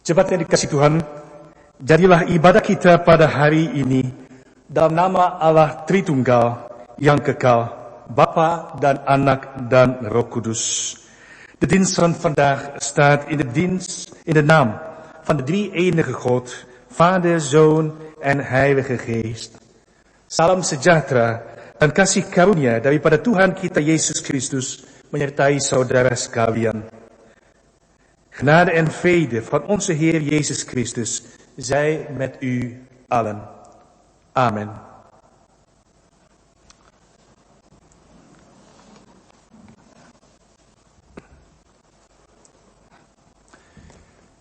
Jemaat yang dikasihi Tuhan, jadilah ibadah kita pada hari ini dalam nama Allah Tritunggal yang kekal, Bapa dan Anak dan Roh Kudus. De dienst van vandaag staat in de naam van de drie-enige God, Vader, Zoon en Heilige Geest. Salam sejahtera dan kasih karunia daripada Tuhan kita Yesus Kristus menyertai saudara sekalian. Genade en vrede van onze Heer Jezus Christus zij met u allen. Amen.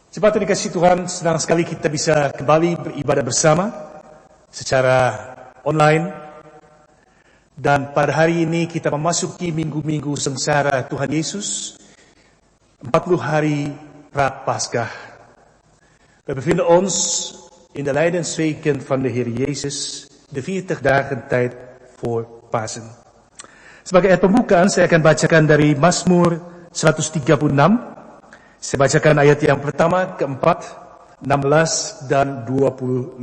Jemaat yang dikasihi Tuhan, senang sekali kita bisa kembali beribadah bersama secara online. Dan pada hari ini kita memasuki minggu-minggu sengsara Tuhan Yesus, 40 hari Prapaskah. We bevinden ons in de lijdensweken van de Heer Jezus, de 40 dagen tijd voor Pasen. Sebagai ayat pembukaan saya akan bacakan dari Mazmur 136. Saya bacakan ayat yang pertama, keempat, 16 dan 25.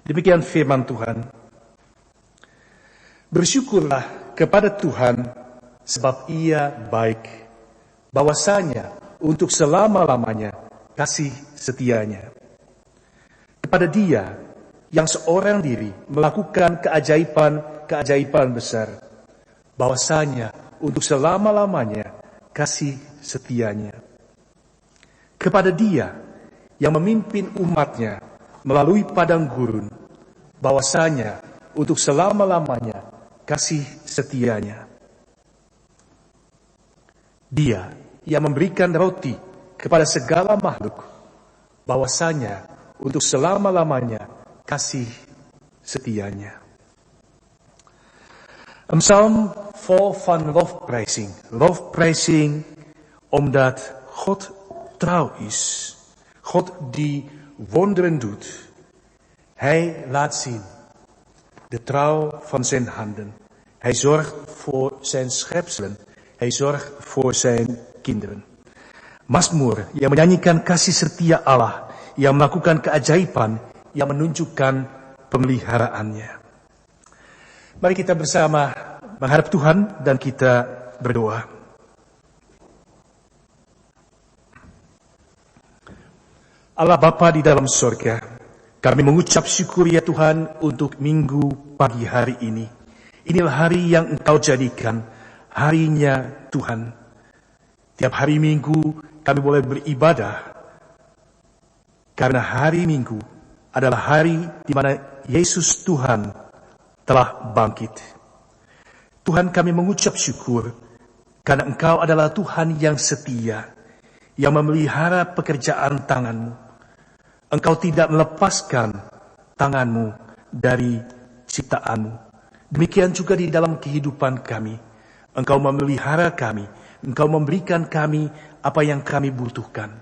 Demikian firman Tuhan. Bersyukurlah kepada Tuhan sebab Ia baik. Bahwasanya untuk selama-lamanya kasih setianya. Kepada Dia yang seorang diri melakukan keajaiban besar. Bahwasanya untuk selama-lamanya kasih setianya. Kepada Dia yang memimpin umatnya melalui padang gurun. Bahwasanya untuk selama-lamanya kasih setianya. Dia yang memberikan roti kepada segala makhluk, bahwasanya untuk selama-lamanya kasih setianya. Een psalm vol van lofprijzing. Lofprijzing omdat God trouw is. God die wonderen doet. Hij laat zien de trouw van zijn handen. Hij zorgt voor zijn schepselen. Hij zorgt voor zijn kinderen. Mazmur yang menyanyikan kasih setia Allah, yang melakukan keajaiban, yang menunjukkan pemeliharaannya. Mari kita bersama menghadap Tuhan dan kita berdoa. Allah Bapa di dalam surga, kami mengucap syukur ya Tuhan untuk minggu pagi hari ini. Inilah hari yang Engkau jadikan, harinya Tuhan. Tiap hari Minggu kami boleh beribadah. Karena hari Minggu adalah hari di mana Yesus Tuhan telah bangkit. Tuhan, kami mengucap syukur karena Engkau adalah Tuhan yang setia, yang memelihara pekerjaan tangan-Mu. Engkau tidak melepaskan tangan-Mu dari ciptaan-Mu. Demikian juga di dalam kehidupan kami. Engkau memelihara kami. Engkau memberikan kami apa yang kami butuhkan.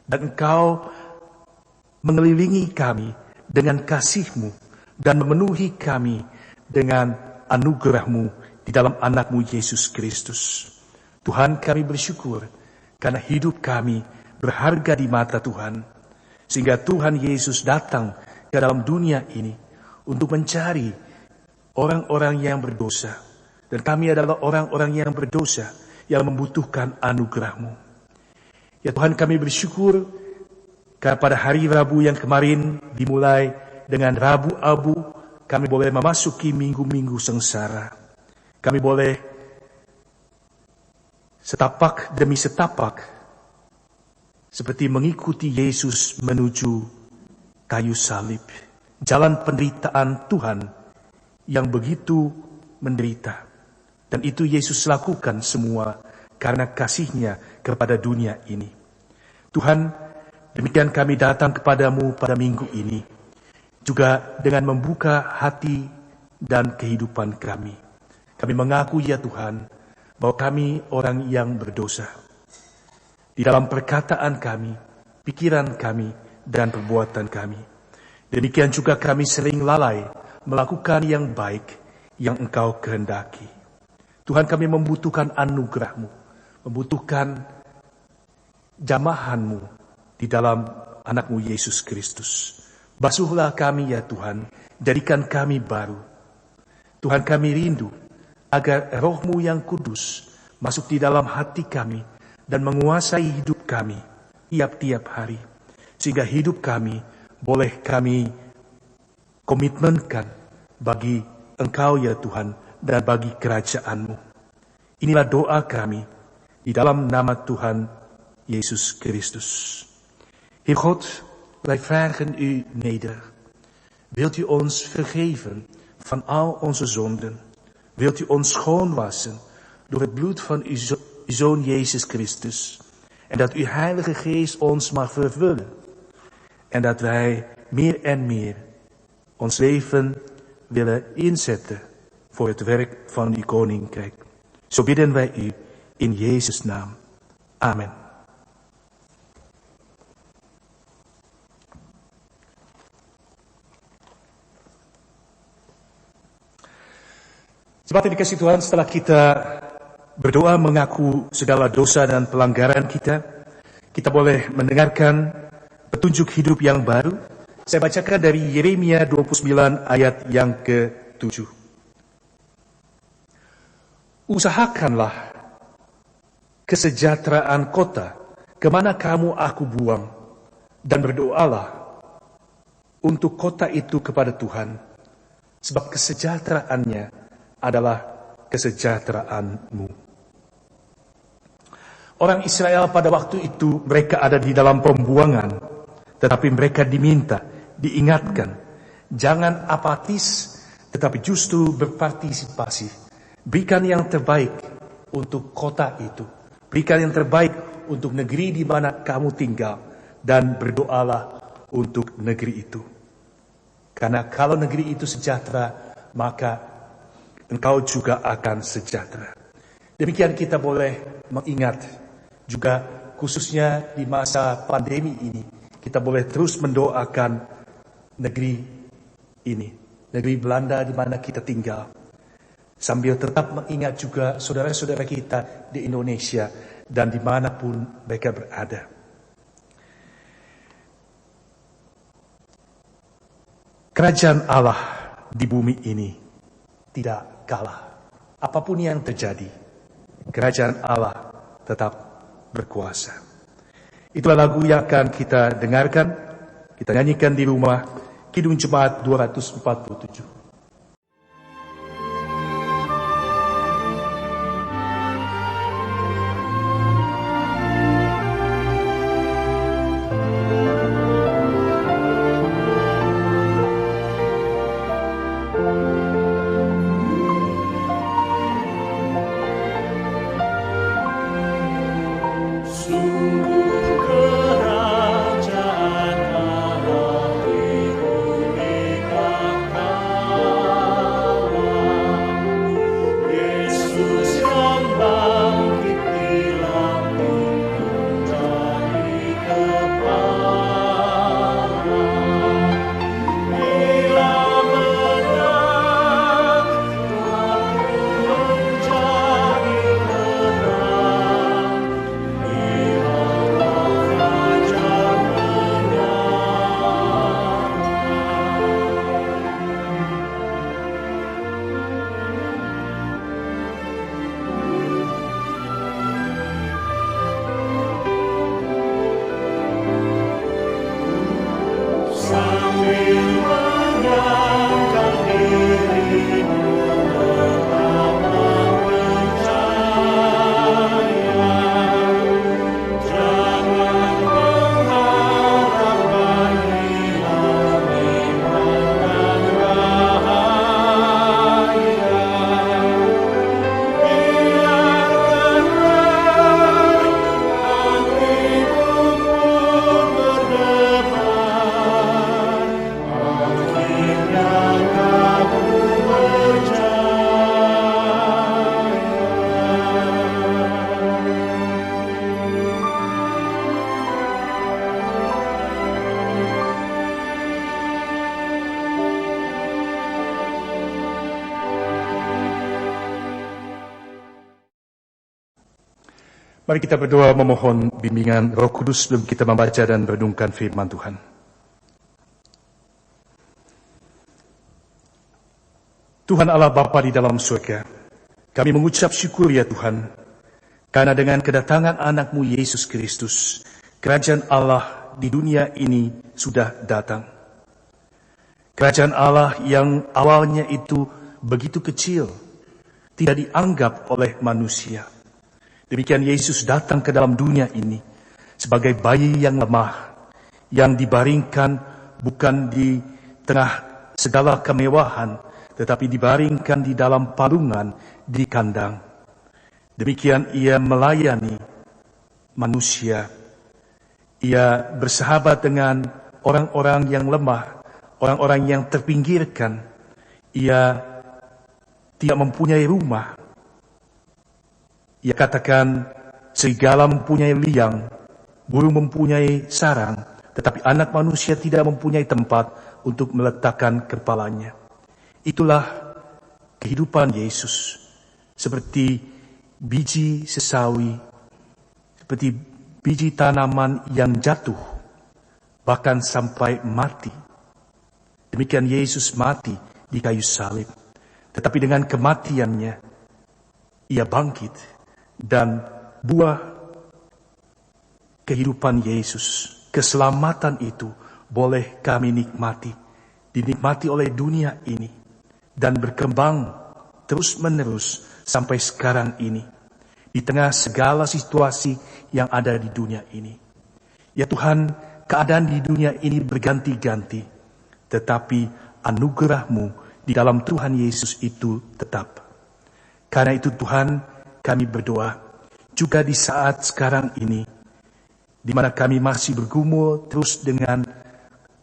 Dan Engkau mengelilingi kami dengan kasih-Mu dan memenuhi kami dengan anugerah-Mu di dalam anak-Mu Yesus Kristus. Tuhan, kami bersyukur karena hidup kami berharga di mata Tuhan. Sehingga Tuhan Yesus datang ke dalam dunia ini untuk mencari orang-orang yang berdosa. Dan kami adalah orang-orang yang berdosa yang membutuhkan anugerah-Mu. Ya Tuhan, kami bersyukur karena pada hari Rabu yang kemarin dimulai dengan Rabu Abu, kami boleh memasuki minggu-minggu sengsara. Kami boleh setapak demi setapak seperti mengikuti Yesus menuju kayu salib. Jalan penderitaan Tuhan yang begitu menderita. Dan itu Yesus lakukan semua karena kasih-Nya kepada dunia ini. Tuhan, demikian kami datang kepadamu pada minggu ini. Juga dengan membuka hati dan kehidupan kami. Kami mengaku ya Tuhan, bahwa kami orang yang berdosa. Di dalam perkataan kami, pikiran kami, dan perbuatan kami. Demikian juga kami sering lalai melakukan yang baik yang Engkau kehendaki. Tuhan, kami membutuhkan anugerah-Mu, membutuhkan jamahan-Mu di dalam anak-Mu Yesus Kristus. Basuhlah kami ya Tuhan, jadikan kami baru. Tuhan, kami rindu agar Roh-Mu yang kudus masuk di dalam hati kami dan menguasai hidup kami tiap-tiap hari. Sehingga hidup kami boleh kami komitmenkan bagi Engkau ya Tuhan dan bagi kerajaan-Mu. Inilah doa kami di dalam nama Tuhan Jezus Christus. Heer God, wij vragen u neder. Wilt u ons vergeven van al onze zonden? Wilt u ons schoonwassen door het bloed van uw Zoon Jezus Christus? En dat uw Heilige Geest ons mag vervullen. En dat wij meer en meer ons leven willen inzetten voor het werk van uw Koninkrijk. Zo bidden wij u in Jezus' naam. Amen. Jemaat yang dikasihi Tuhan, setelah kita berdoa mengaku segala dosa dan pelanggaran kita boleh mendengarkan petunjuk hidup yang baru. Saya bacakan dari Yeremia 29 ayat yang ke-7. Usahakanlah kesejahteraan kota kemana kamu aku buang, dan berdoalah untuk kota itu kepada Tuhan, sebab kesejahteraannya adalah kesejahteraanmu. Orang Israel pada waktu itu mereka ada di dalam pembuangan, tetapi mereka diingatkan, jangan apatis, tetapi justru berpartisipasi. Berikan yang terbaik untuk kota itu. Berikan yang terbaik untuk negeri di mana kamu tinggal. Dan berdoalah untuk negeri itu. Karena kalau negeri itu sejahtera, maka engkau juga akan sejahtera. Demikian kita boleh mengingat juga khususnya di masa pandemi ini. Kita boleh terus mendoakan negeri ini. Negeri Belanda di mana kita tinggal. Sambil tetap mengingat juga saudara-saudara kita di Indonesia dan dimanapun mereka berada. Kerajaan Allah di bumi ini tidak kalah. Apapun yang terjadi, kerajaan Allah tetap berkuasa. Itulah lagu yang akan kita dengarkan, kita nyanyikan di rumah, Kidung Jemaat 247. Kerajaan Allah di bumi kakak. Mari kita berdoa memohon bimbingan Roh Kudus sebelum kita membaca dan merenungkan firman Tuhan. Tuhan Allah Bapa di dalam surga, kami mengucap syukur ya Tuhan, karena dengan kedatangan anak-Mu Yesus Kristus, kerajaan Allah di dunia ini sudah datang. Kerajaan Allah yang awalnya itu begitu kecil, tidak dianggap oleh manusia. Demikian Yesus datang ke dalam dunia ini sebagai bayi yang lemah, yang dibaringkan bukan di tengah segala kemewahan, tetapi dibaringkan di dalam palungan di kandang. Demikian ia melayani manusia. Ia bersahabat dengan orang-orang yang lemah, orang-orang yang terpinggirkan. Ia tidak mempunyai rumah. Ia katakan, serigala mempunyai liang, burung mempunyai sarang, tetapi anak manusia tidak mempunyai tempat untuk meletakkan kepalanya. Itulah kehidupan Yesus, seperti biji sesawi, seperti biji tanaman yang jatuh, bahkan sampai mati. Demikian Yesus mati di kayu salib. Tetapi dengan kematiannya, ia bangkit. Dan buah kehidupan Yesus, keselamatan itu boleh kami nikmati, dinikmati oleh dunia ini, dan berkembang terus-menerus sampai sekarang ini, di tengah segala situasi yang ada di dunia ini. Ya Tuhan, keadaan di dunia ini berganti-ganti, tetapi anugerah-Mu di dalam Tuhan Yesus itu tetap. Karena itu Tuhan, kami berdoa juga di saat sekarang ini, di mana kami masih bergumul terus dengan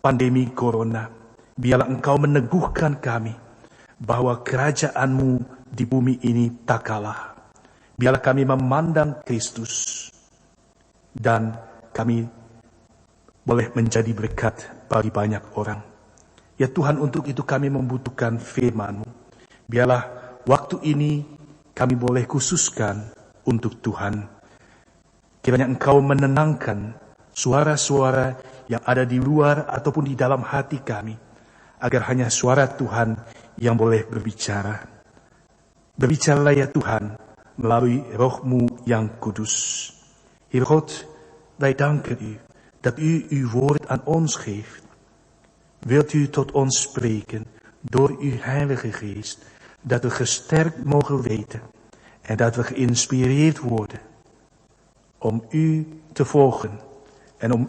pandemi corona. Biarlah Engkau meneguhkan kami bahwa kerajaan-Mu di bumi ini tak kalah. Biarlah kami memandang Kristus dan kami boleh menjadi berkat bagi banyak orang. Ya Tuhan, untuk itu kami membutuhkan firman-Mu. Biarlah waktu ini kami boleh khususkan untuk Tuhan. Kiranya Engkau menenangkan suara-suara yang ada di luar ataupun di dalam hati kami, agar hanya suara Tuhan yang boleh berbicara. Berbicaralah ya Tuhan melalui Roh-Mu yang kudus. Heer God, wij danken U dat U uw woord aan ons geeft. Wilt U tot ons spreken door Uw Heilige Geest, dat we gesterkt mogen weten en dat we geïnspireerd worden om U te volgen en om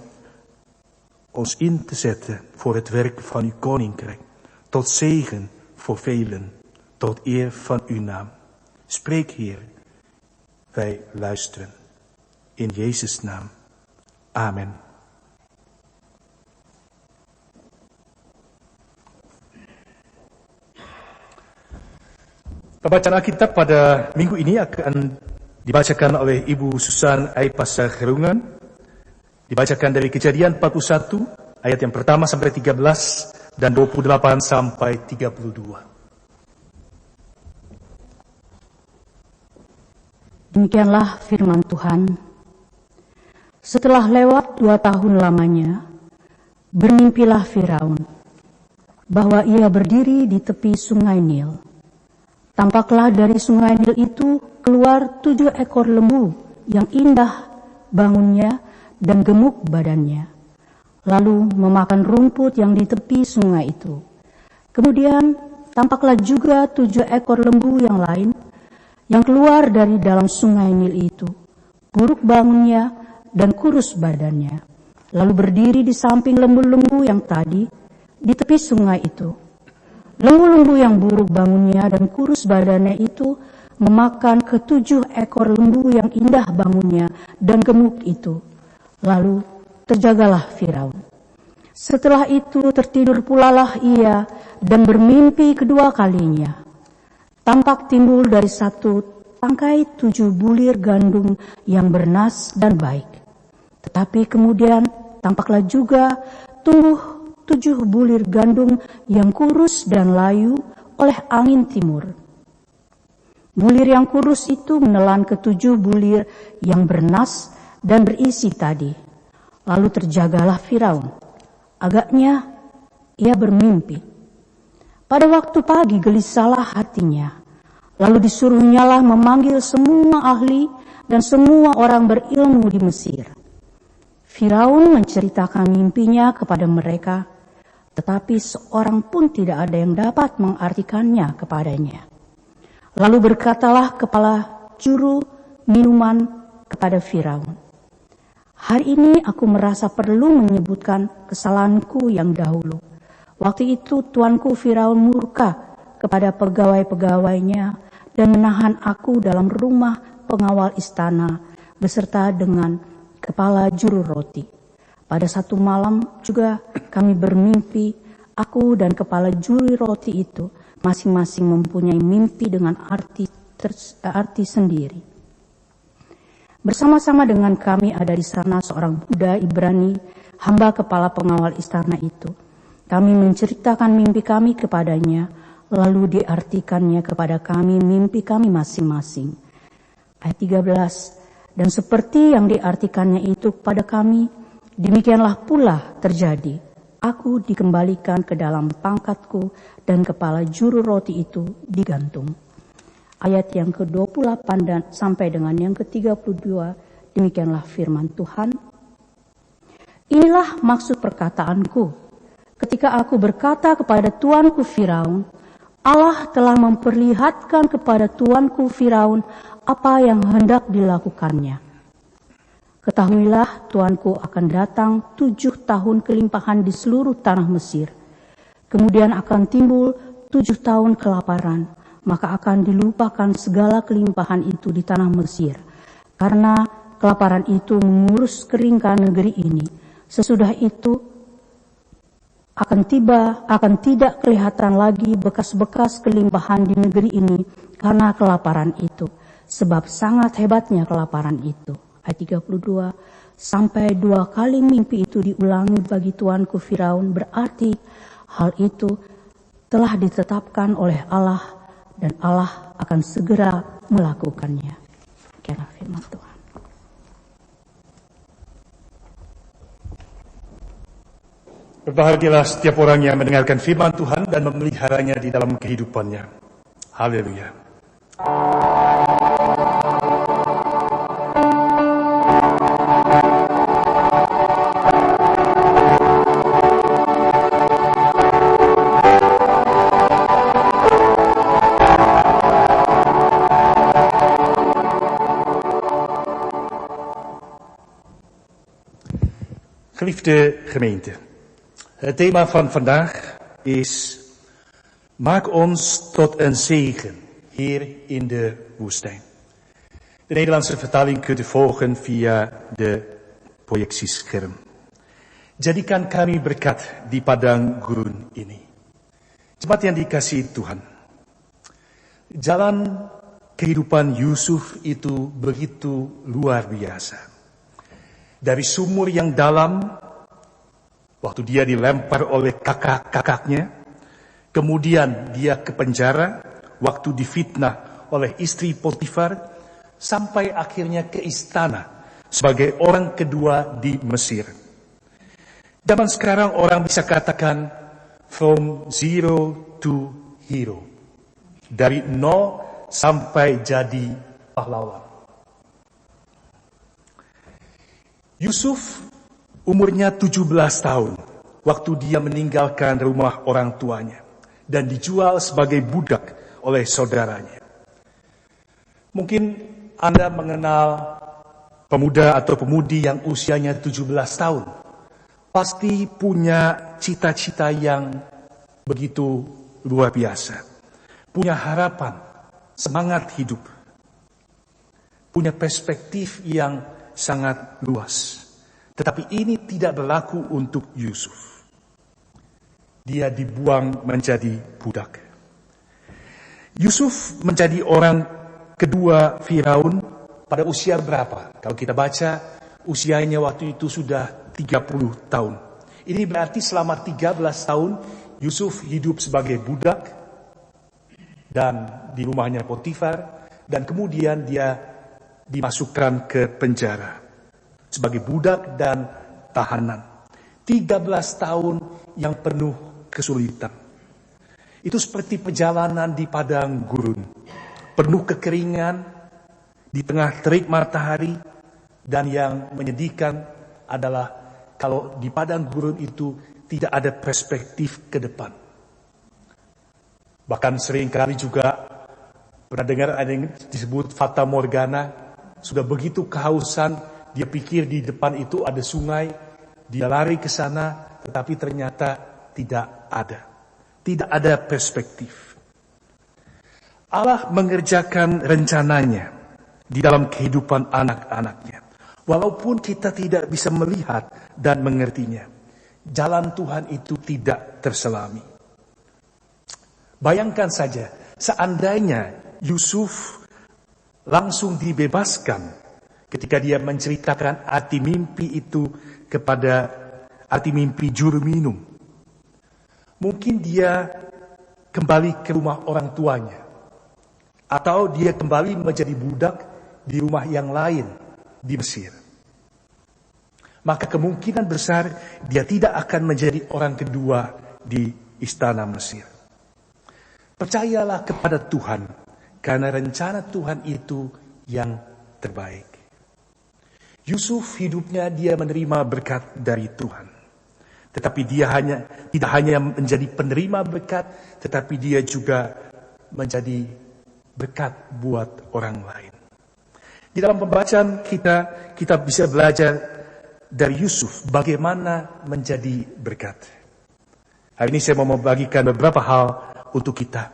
ons in te zetten voor het werk van Uw Koninkrijk, tot zegen voor velen, tot eer van Uw naam. Spreek, Heer, wij luisteren. In Jezus' naam. Amen. Pembacaan Alkitab pada minggu ini akan dibacakan oleh Ibu Susan Aipasa Gerungan. Dibacakan dari Kejadian 41 ayat yang pertama sampai 13 dan 28 sampai 32. Demikianlah firman Tuhan. Setelah lewat 2 tahun lamanya, bermimpilah Firaun bahwa ia berdiri di tepi sungai Nil. Tampaklah dari sungai Nil itu keluar 7 ekor lembu yang indah bangunnya dan gemuk badannya, lalu memakan rumput yang di tepi sungai itu. Kemudian tampaklah juga 7 ekor lembu yang lain yang keluar dari dalam sungai Nil itu, buruk bangunnya dan kurus badannya, lalu berdiri di samping lembu-lembu yang tadi di tepi sungai itu. Lembu-lembu yang buruk bangunnya dan kurus badannya itu memakan ke-7 ekor lembu yang indah bangunnya dan gemuk itu. Lalu terjagalah Firaun. Setelah itu tertidur pulalah ia dan bermimpi kedua kalinya. Tampak timbul dari satu tangkai 7 bulir gandum yang bernas dan baik. Tetapi kemudian tampaklah juga tumbuh 7 bulir gandum yang kurus dan layu oleh angin timur. Bulir yang kurus itu menelan ketujuh bulir yang bernas dan berisi tadi. Lalu terjagalah Firaun. Agaknya ia bermimpi. Pada waktu pagi gelisahlah hatinya. Lalu disuruhnyalah memanggil semua ahli dan semua orang berilmu di Mesir. Firaun menceritakan mimpinya kepada mereka, tetapi seorang pun tidak ada yang dapat mengartikannya kepadanya. Lalu berkatalah kepala juru minuman kepada Firaun, "Hari ini aku merasa perlu menyebutkan kesalahanku yang dahulu. Waktu itu tuanku Firaun murka kepada pegawai-pegawainya dan menahan aku dalam rumah pengawal istana beserta dengan kepala juru roti. Pada satu malam juga kami bermimpi, aku dan kepala juru roti itu masing-masing mempunyai mimpi dengan arti sendiri. Bersama-sama dengan kami ada di sana seorang budak Ibrani, hamba kepala pengawal istana itu. Kami menceritakan mimpi kami kepadanya, lalu diartikannya kepada kami mimpi kami masing-masing." Ayat 13, "Dan seperti yang diartikannya itu kepada kami, demikianlah pula terjadi. Aku dikembalikan ke dalam pangkatku dan kepala juru roti itu digantung." Ayat yang ke-28 dan sampai dengan yang ke-32, demikianlah firman Tuhan. "Inilah maksud perkataanku. Ketika aku berkata kepada tuanku Firaun, Allah telah memperlihatkan kepada tuanku Firaun apa yang hendak dilakukannya. Ketahuilah tuanku akan datang 7 tahun kelimpahan di seluruh tanah Mesir. Kemudian akan timbul 7 tahun kelaparan, maka akan dilupakan segala kelimpahan itu di tanah Mesir. Karena kelaparan itu mengurus keringkan negeri ini. Sesudah itu akan tidak kelihatan lagi bekas-bekas kelimpahan di negeri ini karena kelaparan itu. Sebab sangat hebatnya kelaparan itu." Ayat 32, "Sampai 2 kali mimpi itu diulangi bagi tuanku Firaun, berarti hal itu telah ditetapkan oleh Allah dan Allah akan segera melakukannya." Demikianlah firman Tuhan. Berbahagialah setiap orang yang mendengarkan firman Tuhan dan memeliharanya di dalam kehidupannya. Haleluya. Geliefde gemeente. Het thema van vandaag is: maak ons tot een zegen hier in de woestijn. De Nederlandse vertaling kunt u volgen via de projectiescherm. Jadikan kami berkat di padang gurun ini. Jemaat yang dikasihi Tuhan, jalan kehidupan Yusuf itu begitu luar biasa. Dari sumur yang dalam, waktu dia dilempar oleh kakak-kakaknya, kemudian dia ke penjara, waktu difitnah oleh istri Potifar, sampai akhirnya ke istana sebagai orang kedua di Mesir. Zaman sekarang orang bisa katakan from zero to hero. Dari nol sampai jadi pahlawan. Yusuf umurnya 17 tahun waktu dia meninggalkan rumah orang tuanya dan dijual sebagai budak oleh saudaranya. Mungkin Anda mengenal pemuda atau pemudi yang usianya 17 tahun. Pasti punya cita-cita yang begitu luar biasa. Punya harapan, semangat hidup. Punya perspektif yang sangat luas. Tetapi ini tidak berlaku untuk Yusuf. Dia dibuang menjadi budak. Yusuf menjadi orang kedua Firaun pada usia berapa? Kalau kita baca, usianya waktu itu sudah 30 tahun. Ini berarti selama 13 tahun Yusuf hidup sebagai budak dan di rumahnya Potifar. Dan kemudian dia dimasukkan ke penjara sebagai budak dan tahanan. 13 tahun yang penuh kesulitan. Itu seperti perjalanan di padang gurun, penuh kekeringan, di tengah terik matahari, dan yang menyedihkan adalah kalau di padang gurun itu tidak ada perspektif ke depan. Bahkan seringkali juga pernah dengar ada yang disebut Fata Morgana, sudah begitu kehausan, dia pikir di depan itu ada sungai, dia lari ke sana, tetapi ternyata tidak ada. Tidak ada perspektif. Allah mengerjakan rencananya di dalam kehidupan anak-anaknya. Walaupun kita tidak bisa melihat dan mengertinya, jalan Tuhan itu tidak terselami. Bayangkan saja, seandainya Yusuf langsung dibebaskan ketika dia menceritakan arti mimpi itu kepada arti mimpi juru minum. Mungkin dia kembali ke rumah orang tuanya, atau dia kembali menjadi budak di rumah yang lain di Mesir. Maka kemungkinan besar dia tidak akan menjadi orang kedua di istana Mesir. Percayalah kepada Tuhan, karena rencana Tuhan itu yang terbaik. Yusuf hidupnya dia menerima berkat dari Tuhan. Tetapi dia tidak hanya menjadi penerima berkat, tetapi dia juga menjadi berkat buat orang lain. Di dalam pembacaan kita bisa belajar dari Yusuf bagaimana menjadi berkat. Hari ini saya mau membagikan beberapa hal untuk kita.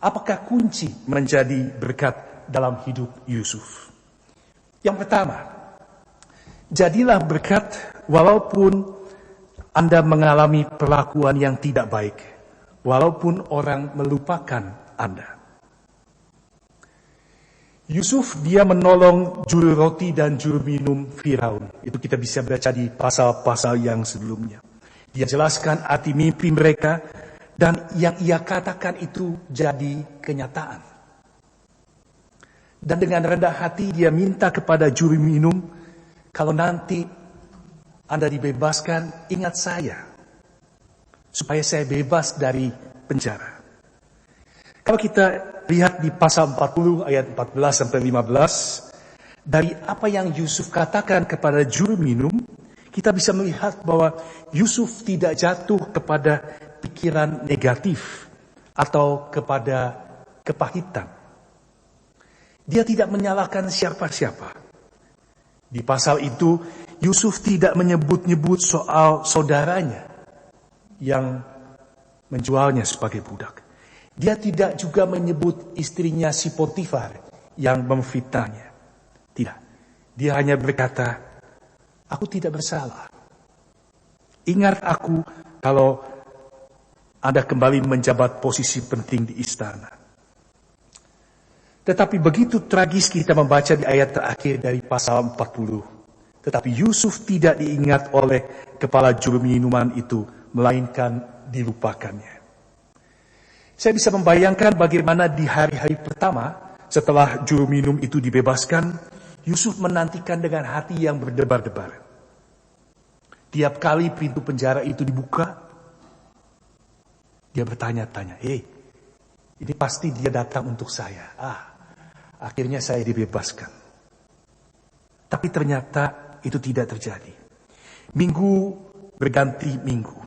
Apakah kunci menjadi berkat dalam hidup Yusuf? Yang pertama, jadilah berkat walaupun Anda mengalami perlakuan yang tidak baik, walaupun orang melupakan Anda. Yusuf dia menolong juru roti dan juru minum Firaun. Itu kita bisa baca di pasal-pasal yang sebelumnya. Dia jelaskan arti mimpi mereka, dan yang ia katakan itu jadi kenyataan. Dan dengan rendah hati dia minta kepada juru minum, kalau nanti Anda dibebaskan, ingat saya, supaya saya bebas dari penjara. Kalau kita lihat di pasal 40 ayat 14 sampai 15, dari apa yang Yusuf katakan kepada juru minum, kita bisa melihat bahwa Yusuf tidak jatuh kepada pikiran negatif atau kepada kepahitan. Dia tidak menyalahkan siapa-siapa. Di pasal itu, Yusuf tidak menyebut-nyebut soal saudaranya yang menjualnya sebagai budak. Dia tidak juga menyebut istrinya si Potifar yang memfitnahnya. Tidak. Dia hanya berkata, aku tidak bersalah. Ingat aku kalau Anda kembali menjabat posisi penting di istana. Tetapi begitu tragis kita membaca di ayat terakhir dari pasal 40. Tetapi Yusuf tidak diingat oleh kepala juru minuman itu, melainkan dilupakannya. Saya bisa membayangkan bagaimana di hari-hari pertama setelah juru minum itu dibebaskan, Yusuf menantikan dengan hati yang berdebar-debar. Tiap kali pintu penjara itu dibuka, dia bertanya-tanya, ini pasti dia datang untuk saya. Akhirnya saya dibebaskan. Tapi ternyata itu tidak terjadi. Minggu berganti minggu.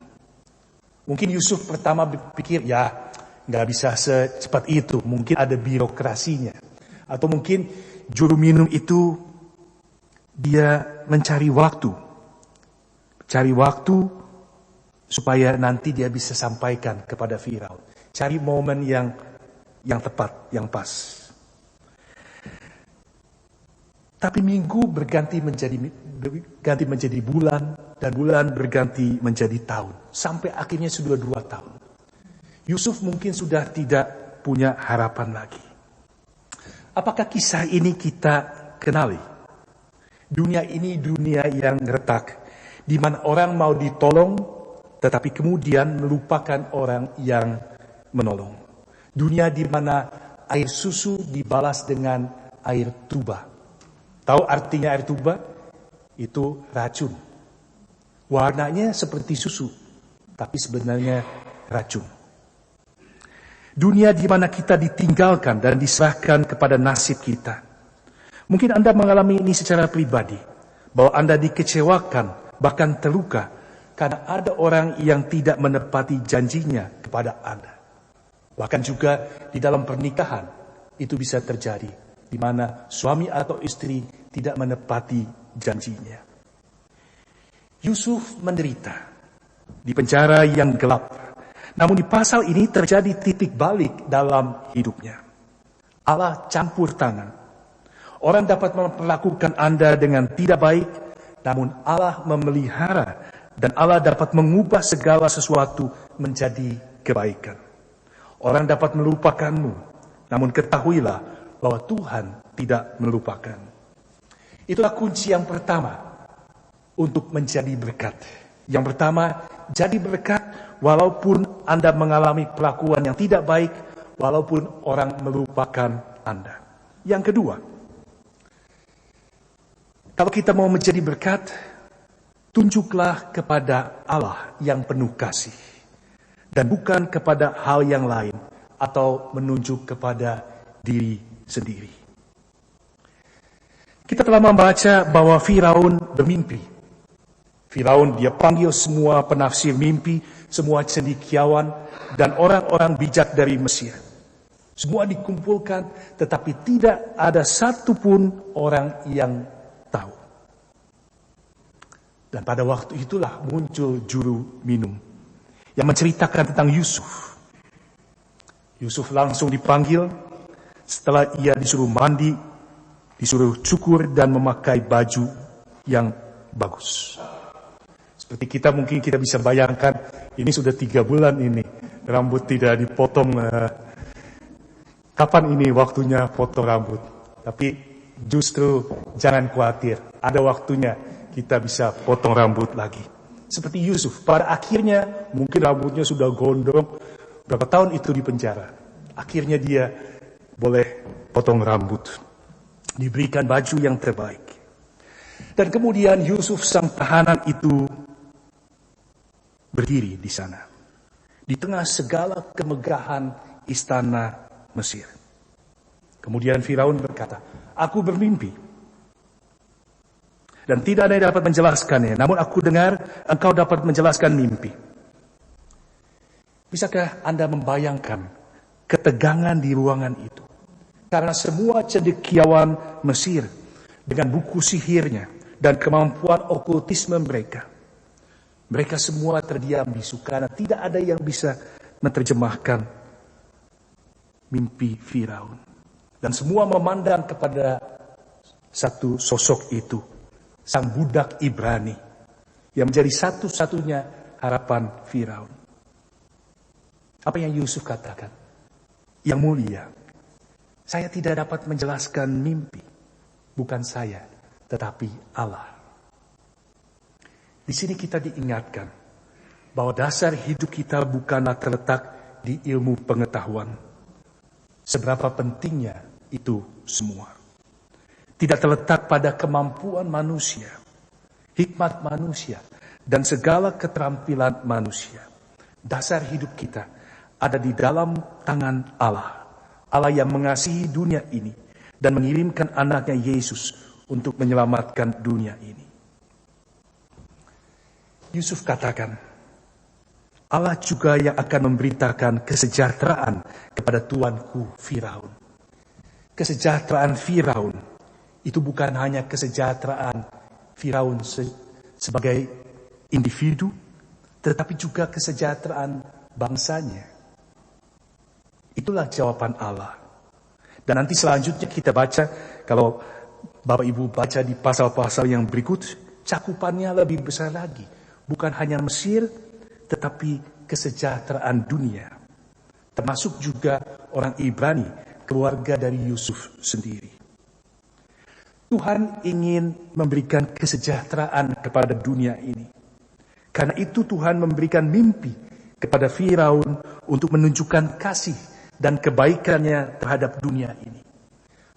Mungkin Yusuf pertama berpikir, nggak bisa secepat itu. Mungkin ada birokrasinya. Atau mungkin juru minum itu dia mencari waktu. Cari waktu supaya nanti dia bisa sampaikan kepada Firaun. Cari momen yang tepat, yang pas. Tapi minggu berganti menjadi bulan, dan bulan berganti menjadi tahun. Sampai akhirnya sudah 2 tahun. Yusuf mungkin sudah tidak punya harapan lagi. Apakah kisah ini kita kenali? Dunia ini dunia yang retak, di mana orang mau ditolong, tetapi kemudian melupakan orang yang menolong. Dunia di mana air susu dibalas dengan air tuba. Tahu artinya air tuba? Itu racun. Warnanya seperti susu, tapi sebenarnya racun. Dunia di mana kita ditinggalkan dan diserahkan kepada nasib kita. Mungkin Anda mengalami ini secara pribadi, bahwa Anda dikecewakan, bahkan terluka, karena ada orang yang tidak menepati janjinya kepada Anda. Bahkan juga di dalam pernikahan, itu bisa terjadi, di mana suami atau istri tidak menepati janjinya. Yusuf menderita di penjara yang gelap. Namun di pasal ini terjadi titik balik dalam hidupnya. Allah campur tangan. Orang dapat memperlakukan Anda dengan tidak baik, namun Allah memelihara dan Allah dapat mengubah segala sesuatu menjadi kebaikan. Orang dapat melupakanmu, namun ketahuilah bahwa Tuhan tidak melupakan. Itulah kunci yang pertama untuk menjadi berkat. Yang pertama, jadi berkat walaupun Anda mengalami perlakuan yang tidak baik, walaupun orang melupakan Anda. Yang kedua, kalau kita mau menjadi berkat, tunjuklah kepada Allah yang penuh kasih, dan bukan kepada hal yang lain, atau menunjuk kepada diri sendiri. Kita telah membaca bahwa Firaun bermimpi. Firaun dia panggil semua penafsir mimpi, semua cendekiawan, dan orang-orang bijak dari Mesir. Semua dikumpulkan, tetapi tidak ada satupun orang yang tahu. Dan pada waktu itulah muncul juru minum yang menceritakan tentang Yusuf. Yusuf langsung dipanggil. Setelah ia disuruh mandi, disuruh cukur dan memakai baju yang bagus. Seperti kita mungkin kita bisa bayangkan, ini sudah 3 bulan ini, rambut tidak dipotong. Kapan ini waktunya potong rambut? Tapi justru jangan khawatir, ada waktunya kita bisa potong rambut lagi. Seperti Yusuf, pada akhirnya mungkin rambutnya sudah gondrong, berapa tahun itu di penjara. Akhirnya dia boleh potong rambut, diberikan baju yang terbaik. Dan kemudian Yusuf sang tahanan itu berdiri di sana, di tengah segala kemegahan istana Mesir. Kemudian Firaun berkata, aku bermimpi, dan tidak ada yang dapat menjelaskannya, namun aku dengar engkau dapat menjelaskan mimpi. Bisakah Anda membayangkan ketegangan di ruangan itu? Karena semua cendekiawan Mesir dengan buku sihirnya dan kemampuan okultisme mereka, mereka semua terdiam bisu karena tidak ada yang bisa menerjemahkan mimpi Firaun. Dan semua memandang kepada satu sosok itu, sang budak Ibrani, yang menjadi satu-satunya harapan Firaun. Apa yang Yusuf katakan? Yang mulia, saya tidak dapat menjelaskan mimpi. Bukan saya, tetapi Allah. Di sini kita diingatkan bahwa dasar hidup kita bukanlah terletak di ilmu pengetahuan. Seberapa pentingnya itu semua. Tidak terletak pada kemampuan manusia, hikmat manusia, dan segala keterampilan manusia. Dasar hidup kita ada di dalam tangan Allah. Allah yang mengasihi dunia ini dan mengirimkan anaknya Yesus untuk menyelamatkan dunia ini. Yusuf katakan, Allah juga yang akan memberitakan kesejahteraan kepada tuanku Firaun. Kesejahteraan Firaun itu bukan hanya kesejahteraan Firaun sebagai individu, tetapi juga kesejahteraan bangsanya. Itulah jawaban Allah. Dan nanti selanjutnya kita baca, kalau Bapak Ibu baca di pasal-pasal yang berikut, cakupannya lebih besar lagi. Bukan hanya Mesir, tetapi kesejahteraan dunia. Termasuk juga orang Ibrani, keluarga dari Yusuf sendiri. Tuhan ingin memberikan kesejahteraan kepada dunia ini. Karena itu Tuhan memberikan mimpi kepada Firaun untuk menunjukkan kasih dan kebaikannya terhadap dunia ini.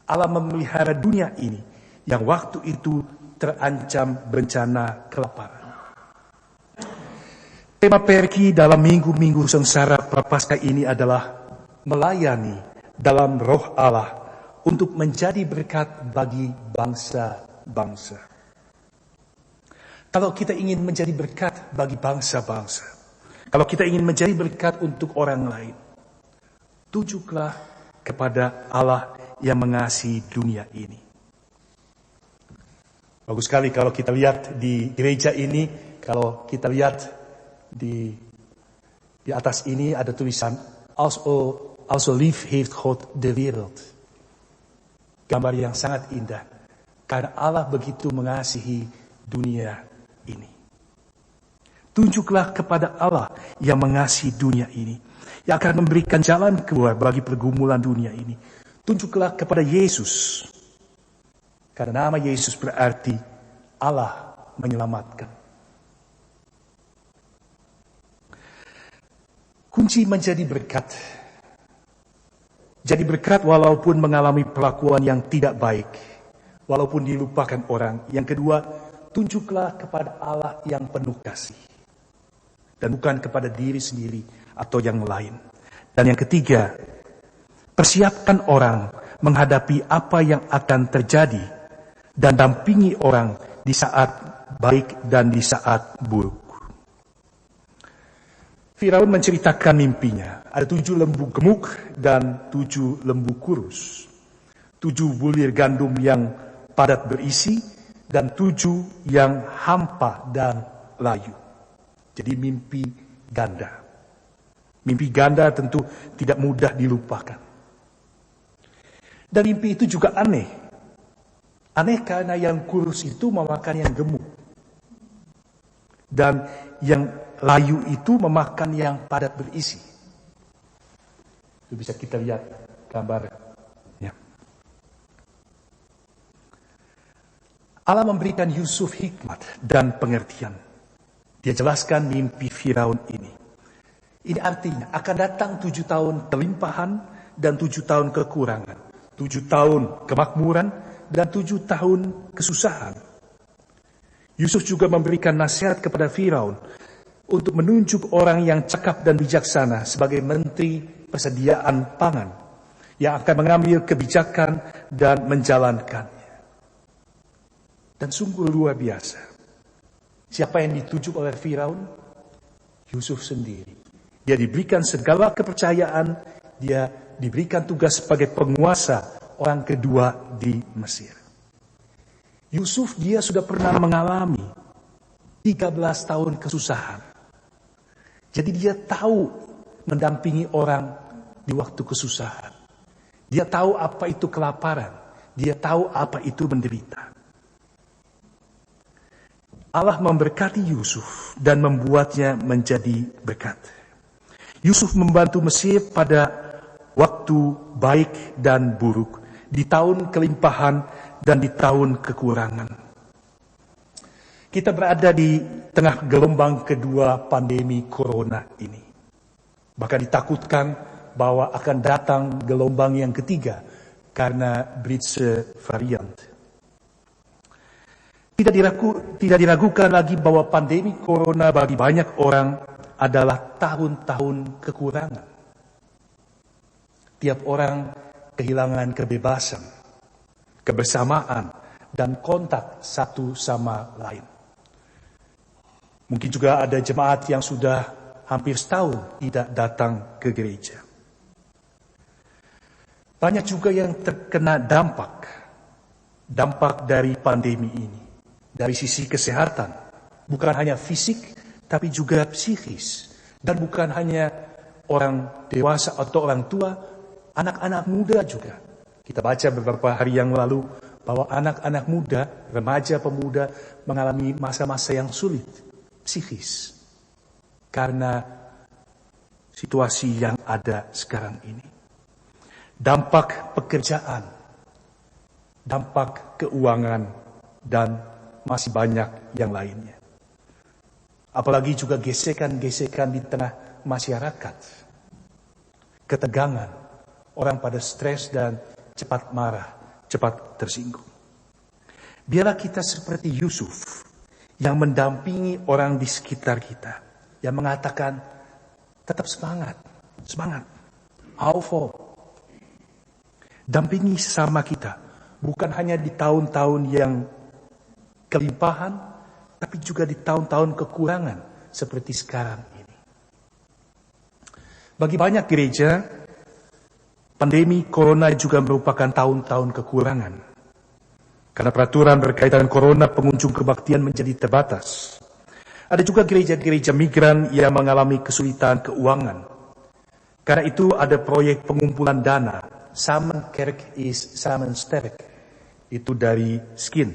Allah memelihara dunia ini yang waktu itu terancam bencana kelaparan. Tema Perki dalam minggu-minggu sengsara Prapaskah ini adalah melayani dalam roh Allah untuk menjadi berkat bagi bangsa-bangsa. Kalau kita ingin menjadi berkat bagi bangsa-bangsa, kalau kita ingin menjadi berkat untuk orang lain, tunjuklah kepada Allah yang mengasihi dunia ini. Bagus sekali kalau kita lihat di gereja ini, kalau kita lihat di atas ini ada tulisan also lief heeft God de wereld. Gambar yang sangat indah. Karena Allah begitu mengasihi dunia ini. Tunjuklah kepada Allah yang mengasihi dunia ini, yang akan memberikan jalan keluar bagi pergumulan dunia ini. Tunjuklah kepada Yesus. Karena nama Yesus berarti Allah menyelamatkan. Kunci menjadi berkat. Jadi berkat walaupun mengalami perlakuan yang tidak baik. Walaupun dilupakan orang. Yang kedua, tunjuklah kepada Allah yang penuh kasih. Dan bukan kepada diri sendiri atau yang lain. Dan yang ketiga, persiapkan orang menghadapi apa yang akan terjadi. Dan dampingi orang di saat baik dan di saat buruk. Firaun menceritakan mimpinya. Ada 7 lembu gemuk dan 7 lembu kurus. 7 bulir gandum yang padat berisi dan 7 yang hampa dan layu. Jadi mimpi ganda. Mimpi ganda tentu tidak mudah dilupakan. Dan mimpi itu juga aneh. Aneh karena yang kurus itu memakan yang gemuk. Dan yang layu itu memakan yang padat berisi. Itu bisa kita lihat gambarnya. Allah memberikan Yusuf hikmat dan pengertian. Dia jelaskan mimpi Firaun ini. Ini artinya akan datang 7 tahun kelimpahan dan 7 tahun kekurangan. 7 tahun kemakmuran dan 7 tahun kesusahan. Yusuf juga memberikan nasihat kepada Firaun untuk menunjuk orang yang cakap dan bijaksana sebagai menteri persediaan pangan yang akan mengambil kebijakan dan menjalankannya. Dan sungguh luar biasa. Siapa yang ditunjuk oleh Firaun? Yusuf sendiri. Dia diberikan segala kepercayaan, dia diberikan tugas sebagai penguasa orang kedua di Mesir. Yusuf dia sudah pernah mengalami 13 tahun kesusahan. Jadi dia tahu mendampingi orang di waktu kesusahan. Dia tahu apa itu kelaparan. Dia tahu apa itu menderita. Allah memberkati Yusuf dan membuatnya menjadi berkat. Yusuf membantu Mesir pada waktu baik dan buruk. Di tahun kelimpahan dan di tahun kekurangan. Kita berada di tengah gelombang kedua pandemi corona ini. Bahkan ditakutkan bahwa akan datang gelombang yang ketiga karena British variant. Tidak diragukan lagi bahwa pandemi corona bagi banyak orang adalah tahun-tahun kekurangan. Tiap orang kehilangan kebebasan, kebersamaan, dan kontak satu sama lain. Mungkin juga ada jemaat yang sudah hampir setahun tidak datang ke gereja. Banyak juga yang terkena dampak dari pandemi ini. Dari sisi kesehatan, bukan hanya fisik, tapi juga psikis. Dan bukan hanya orang dewasa atau orang tua, anak-anak muda juga. Kita baca beberapa hari yang lalu bahwa anak-anak muda, remaja pemuda mengalami masa-masa yang sulit, psikis. Karena situasi yang ada sekarang ini. Dampak pekerjaan, dampak keuangan, dan masih banyak yang lainnya. Apalagi juga gesekan-gesekan di tengah masyarakat. Ketegangan, orang pada stres dan cepat marah, cepat tersinggung. Biarlah kita seperti Yusuf yang mendampingi orang di sekitar kita, yang mengatakan tetap semangat, hopeful. Dampingi sesama kita, bukan hanya di tahun-tahun yang kelimpahan, tapi juga di tahun-tahun kekurangan seperti sekarang ini. Bagi banyak gereja, pandemi corona juga merupakan tahun-tahun kekurangan. Karena peraturan berkaitan corona, pengunjung kebaktian menjadi terbatas. Ada juga gereja-gereja migran yang mengalami kesulitan keuangan. Karena itu ada proyek pengumpulan dana, Samenkerk is Samensterk, itu dari Skin,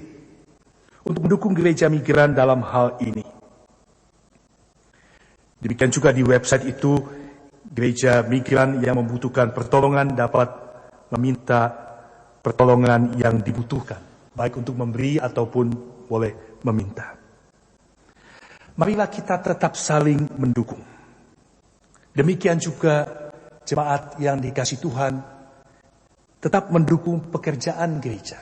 untuk mendukung gereja migran dalam hal ini. Demikian juga di website itu, gereja migran yang membutuhkan pertolongan dapat meminta pertolongan yang dibutuhkan, baik untuk memberi ataupun boleh meminta. Marilah kita tetap saling mendukung. Demikian juga jemaat yang dikasihi Tuhan tetap mendukung pekerjaan gereja.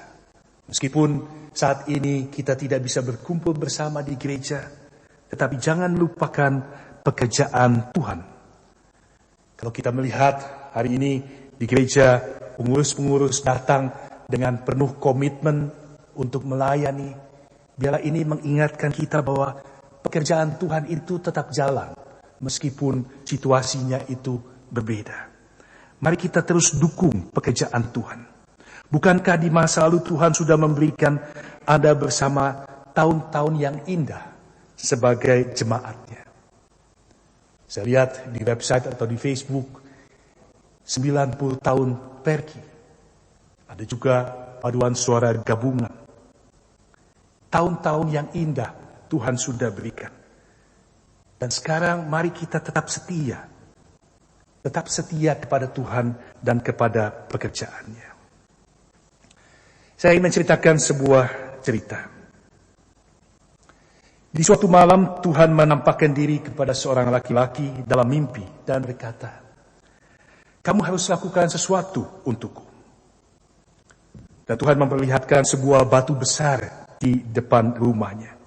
Meskipun saat ini kita tidak bisa berkumpul bersama di gereja, tetapi jangan lupakan pekerjaan Tuhan. Kalau kita melihat hari ini di gereja, pengurus-pengurus datang dengan penuh komitmen untuk melayani, biarlah ini mengingatkan kita bahwa pekerjaan Tuhan itu tetap jalan, meskipun situasinya itu berbeda. Mari kita terus dukung pekerjaan Tuhan. Bukankah di masa lalu Tuhan sudah memberikan Anda bersama tahun-tahun yang indah sebagai jemaatnya? Saya lihat di website atau di Facebook, 90 tahun Perki. Ada juga paduan suara gabungan. Tahun-tahun yang indah Tuhan sudah berikan. Dan sekarang mari kita tetap setia. Tetap setia kepada Tuhan dan kepada pekerjaannya. Saya ingin menceritakan sebuah cerita. Di suatu malam Tuhan menampakkan diri kepada seorang laki-laki dalam mimpi dan berkata, "Kamu harus lakukan sesuatu untukku." Dan Tuhan memperlihatkan sebuah batu besar di depan rumahnya.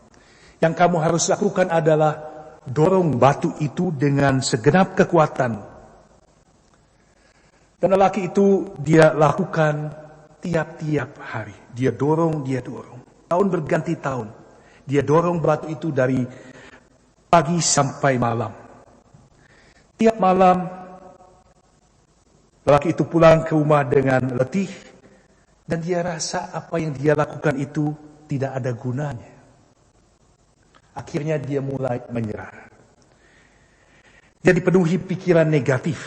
Yang kamu harus lakukan adalah dorong batu itu dengan segenap kekuatan. Dan lelaki itu dia lakukan tiap-tiap hari. Dia dorong. Tahun berganti tahun. Dia dorong batu itu dari pagi sampai malam. Tiap malam, lelaki itu pulang ke rumah dengan letih. Dan dia rasa apa yang dia lakukan itu tidak ada gunanya. Akhirnya dia mulai menyerah. Dia dipenuhi pikiran negatif.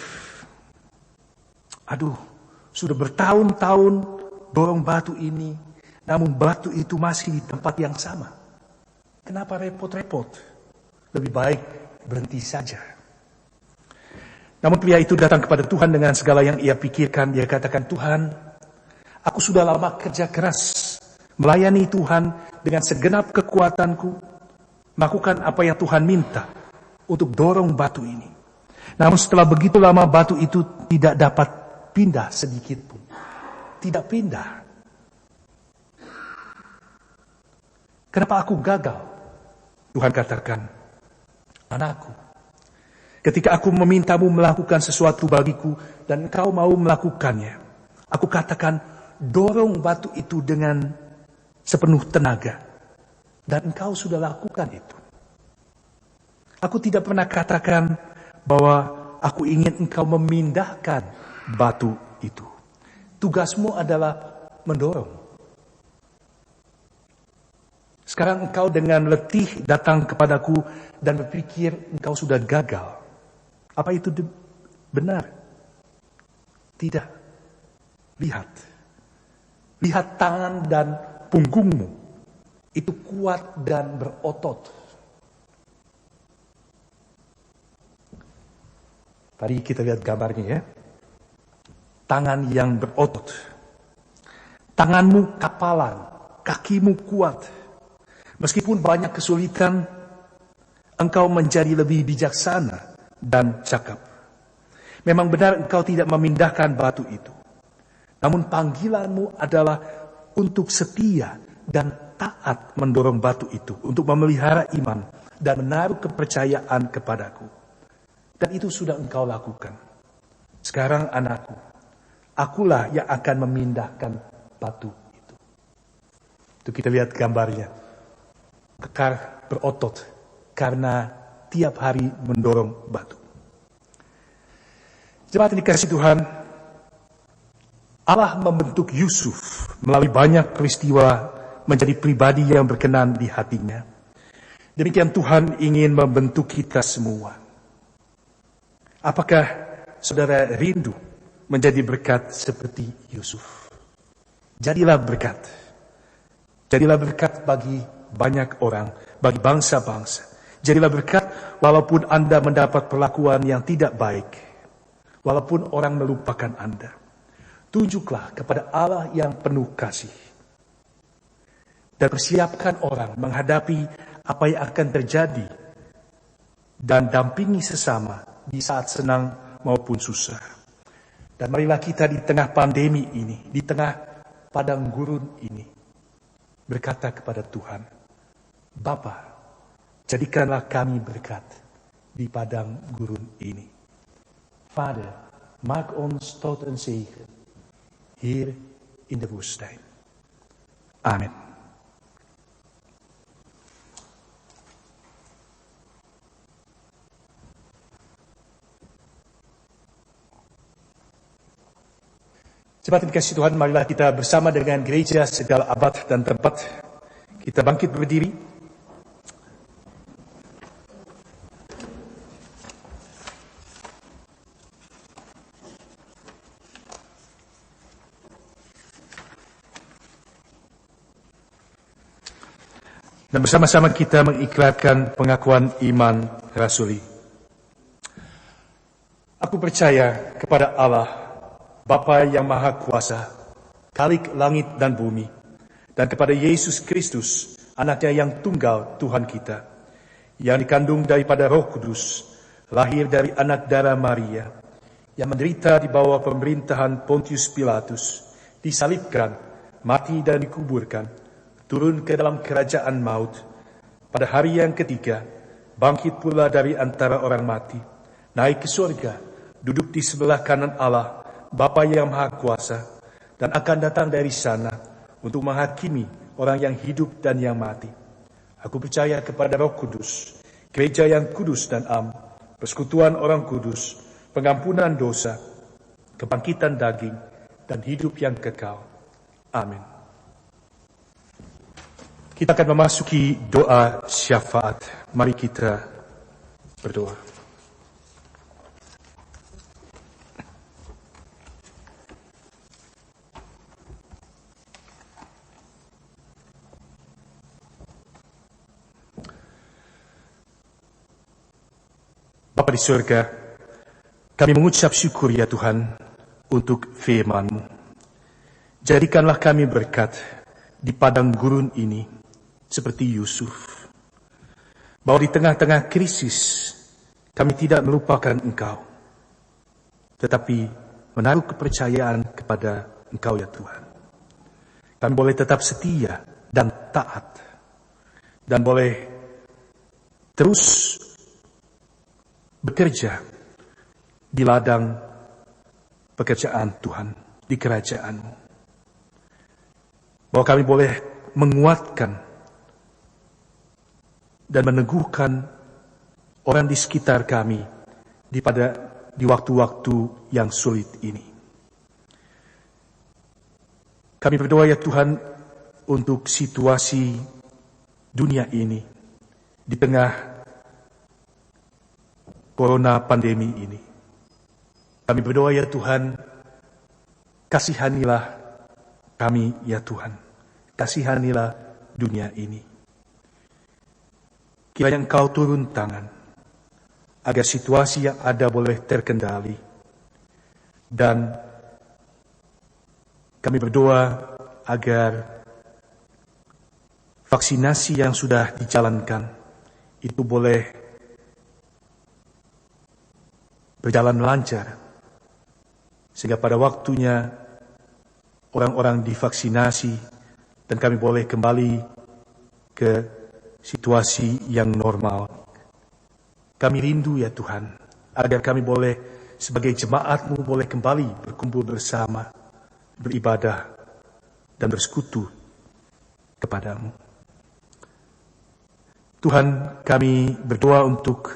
Aduh, sudah bertahun-tahun dorong batu ini, namun batu itu masih di tempat yang sama. Kenapa repot-repot? Lebih baik berhenti saja. Namun pria itu datang kepada Tuhan dengan segala yang ia pikirkan. Dia katakan, "Tuhan, aku sudah lama kerja keras, melayani Tuhan dengan segenap kekuatanku, melakukan apa yang Tuhan minta untuk dorong batu ini. Namun setelah begitu lama batu itu tidak dapat pindah sedikit pun. Tidak pindah. Kenapa aku gagal?" Tuhan katakan, "Anakku, ketika aku memintamu melakukan sesuatu bagiku dan engkau mau melakukannya, aku katakan dorong batu itu dengan sepenuh tenaga. Dan engkau sudah lakukan itu. Aku tidak pernah katakan bahwa aku ingin engkau memindahkan batu itu. Tugasmu adalah mendorong. Sekarang engkau dengan letih datang kepadaku dan berpikir engkau sudah gagal. Apa itu benar? Tidak. Lihat. Lihat tangan dan punggungmu. Itu kuat dan berotot. Tadi kita lihat gambarnya ya. Tangan yang berotot. Tanganmu kapalan, kakimu kuat. Meskipun banyak kesulitan, engkau menjadi lebih bijaksana dan cakap. Memang benar engkau tidak memindahkan batu itu. Namun panggilanmu adalah untuk setia dan taat mendorong batu itu untuk memelihara iman dan menaruh kepercayaan kepadaku. Dan itu sudah engkau lakukan. Sekarang anakku, akulah yang akan memindahkan batu itu. Itu kita lihat gambarnya. Kekar berotot karena tiap hari mendorong batu. Jemaat yang dikasihi Tuhan, Allah membentuk Yusuf melalui banyak peristiwa menjadi pribadi yang berkenan di hatinya. Demikian Tuhan ingin membentuk kita semua. Apakah saudara rindu menjadi berkat seperti Yusuf? Jadilah berkat. Jadilah berkat bagi banyak orang, bagi bangsa-bangsa. Jadilah berkat walaupun Anda mendapat perlakuan yang tidak baik. Walaupun orang melupakan Anda. Tunjuklah kepada Allah yang penuh kasih. Dan persiapkan orang menghadapi apa yang akan terjadi. Dan dampingi sesama di saat senang maupun susah. Dan marilah kita di tengah pandemi ini, di tengah padang gurun ini, berkata kepada Tuhan, Bapa, jadikanlah kami berkat di padang gurun ini. Vader, maak ons tot een zegen hier in de woestijn. Amen. Jemaat yang dikasihi Tuhan, marilah kita bersama dengan gereja segala abad dan tempat. Kita bangkit berdiri. Dan bersama-sama kita mengikrarkan pengakuan iman rasuli. Aku percaya kepada Allah, Bapa yang Maha Kuasa, Khalik langit dan bumi, dan kepada Yesus Kristus, anaknya yang tunggal Tuhan kita, yang dikandung daripada Roh Kudus, lahir dari anak darah Maria, yang menderita di bawah pemerintahan Pontius Pilatus, disalibkan, mati dan dikuburkan, turun ke dalam kerajaan maut, pada hari yang ketiga, bangkit pula dari antara orang mati, naik ke surga, duduk di sebelah kanan Allah, Bapa yang Maha Kuasa, dan akan datang dari sana untuk menghakimi orang yang hidup dan yang mati. Aku percaya kepada Roh Kudus, gereja yang kudus dan am, persekutuan orang kudus, pengampunan dosa, kebangkitan daging, dan hidup yang kekal. Amin. Kita akan memasuki doa syafaat. Mari kita berdoa. Bapa di surga, kami mengucap syukur ya Tuhan untuk firman-Mu. Jadikanlah kami berkat di padang gurun ini, seperti Yusuf, bahwa di tengah-tengah krisis kami tidak melupakan Engkau, tetapi menaruh kepercayaan kepada Engkau ya Tuhan. Kami boleh tetap setia dan taat, dan boleh terus bekerja di ladang pekerjaan Tuhan, di kerajaan-Mu. Bahwa kami boleh menguatkan dan meneguhkan orang di sekitar kami di waktu-waktu yang sulit ini. Kami berdoa ya Tuhan untuk situasi dunia ini di tengah corona pandemi ini. Kami berdoa ya Tuhan, kasihanilah kami ya Tuhan, kasihanilah dunia ini. Kiranya Engkau turun tangan, agar situasi yang ada boleh terkendali. Dan kami berdoa agar vaksinasi yang sudah dijalankan, itu boleh berjalan lancar, sehingga pada waktunya orang-orang divaksinasi dan kami boleh kembali ke situasi yang normal. Kami rindu ya Tuhan, agar kami boleh sebagai jemaat-Mu boleh kembali berkumpul bersama, beribadah dan bersekutu kepadamu. Tuhan, kami berdoa untuk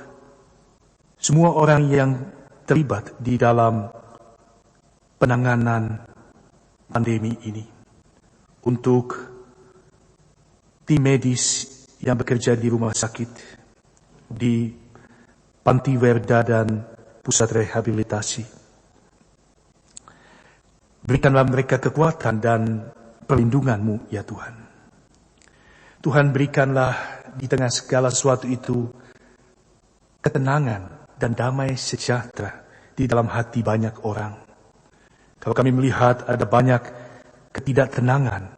semua orang yang terlibat di dalam penanganan pandemi ini. Untuk tim medis yang bekerja di rumah sakit, di panti werda dan pusat rehabilitasi. Berikanlah mereka kekuatan dan perlindungan-Mu ya Tuhan. Tuhan, berikanlah di tengah segala sesuatu itu ketenangan dan damai sejahtera di dalam hati banyak orang. Kalau kami melihat ada banyak ketidaktenangan,